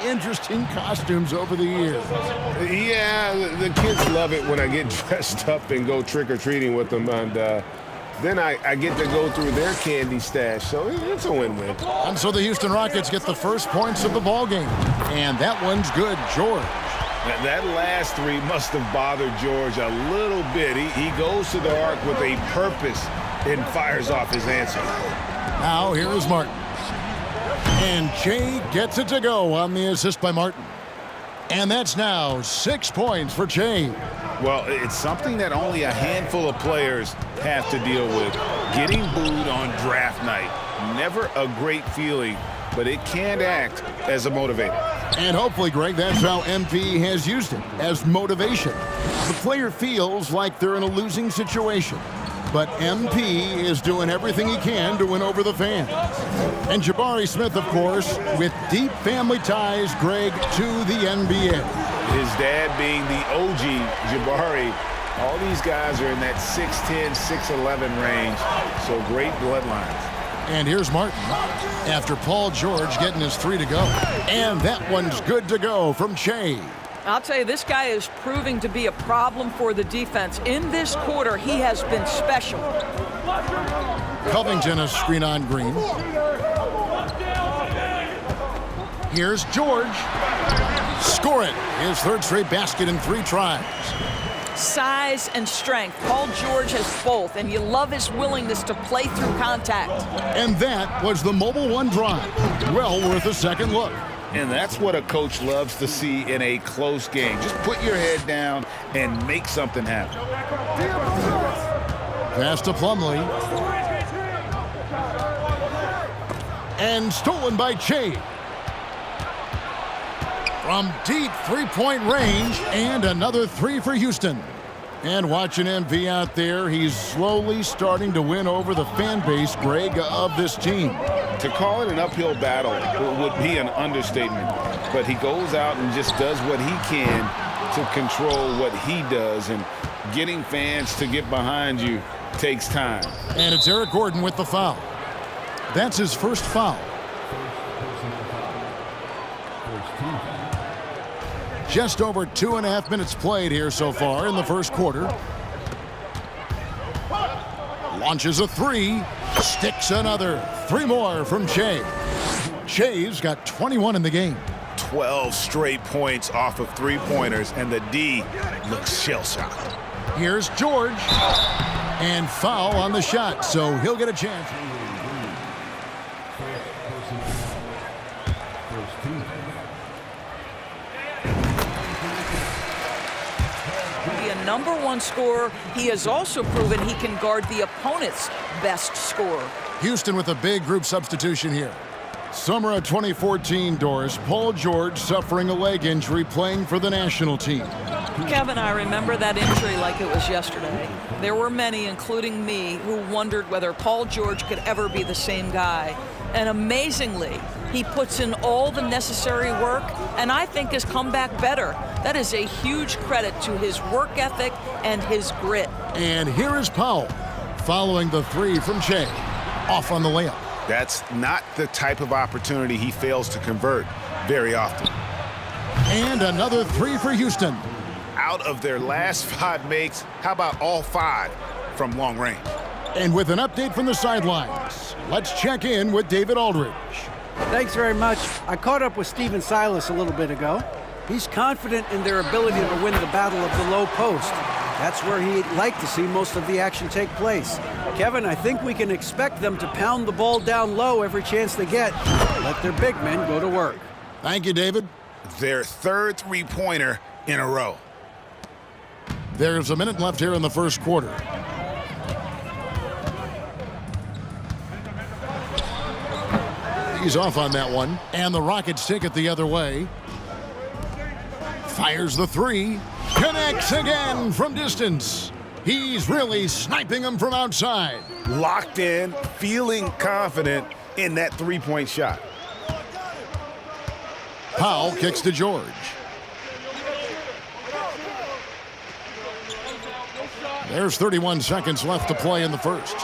interesting costumes over the years. Yeah, the kids love it when I get dressed up and go trick-or-treating with them, and then I get to go through their candy stash, so it's a win-win. And so the Houston Rockets get the first points of the ballgame. And that one's good, George. That last three must have bothered George a little bit. He goes to the arc with a purpose and fires off his answer. Now here is Martin. And Che gets it to go on the assist by Martin. And that's now 6 points for Che. Well, it's something that only a handful of players have to deal with. Getting booed on draft night. Never a great feeling, but it can act as a motivator. And hopefully, Greg, that's how MP has used it, as motivation. The player feels like they're in a losing situation, but MP is doing everything he can to win over the fans. And Jabari Smith, of course, with deep family ties, Greg, to the NBA. His dad being the OG Jabari. All these guys are in that 6'10", 6'11" range, so great bloodlines. And here's Martin after Paul George getting his three to go. And that one's good to go from Che. I'll tell you, this guy is proving to be a problem for the defense. In this quarter, he has been special. Covington a screen on Green. Here's George. Score it. His third straight basket in 3 tries. Size and strength. Paul George has both, and you love his willingness to play through contact. And that was the Mobile One drive. Well worth a second look. And that's what a coach loves to see in a close game. Just put your head down and make something happen. Pass to Plumlee. And stolen by Che. From deep three-point range, and another three for Houston. And watching MP out there, he's slowly starting to win over the fan base, Greg, of this team. To call it an uphill battle would be an understatement. But he goes out and just does what he can to control what he does. And getting fans to get behind you takes time. And it's Eric Gordon with the foul. That's his first foul. Just over 2.5 minutes played here so far in the first quarter. Launches a three, sticks another. 3 more from Che. Che's got 21 in the game. 12 straight points off of three-pointers, and the D looks shell-shocked. Here's George. And foul on the shot, so he'll get a chance. #1 scorer, he has also proven he can guard the opponent's best scorer. Houston with a big group substitution here. Summer of 2014, Doris, Paul George suffering a leg injury playing for the national team. Kevin, I remember that injury like it was yesterday. There were many, including me, who wondered whether Paul George could ever be the same guy. And amazingly, he puts in all the necessary work, and I think has come back better. That is a huge credit to his work ethic and his grit. And here is Powell, following the three from Che, off on the layup. That's not the type of opportunity he fails to convert very often. And another three for Houston. Out of their last 5 makes, how about all 5 from long range? And with an update from the sidelines, let's check in with David Aldridge. Thanks very much. I caught up with Stephen Silas a little bit ago. He's confident in their ability to win the battle of the low post. That's where he'd like to see most of the action take place. Kevin, I think we can expect them to pound the ball down low every chance they get. Let their big men go to work. Thank you, David. Their 3rd three-pointer in a row. There's a minute left here in the first quarter. He's off on that one, and the Rockets take it the other way. Fires the three, connects again from distance. He's really sniping them from outside. Locked in, feeling confident in that three-point shot. Powell kicks to George. There's 31 seconds left to play in the first.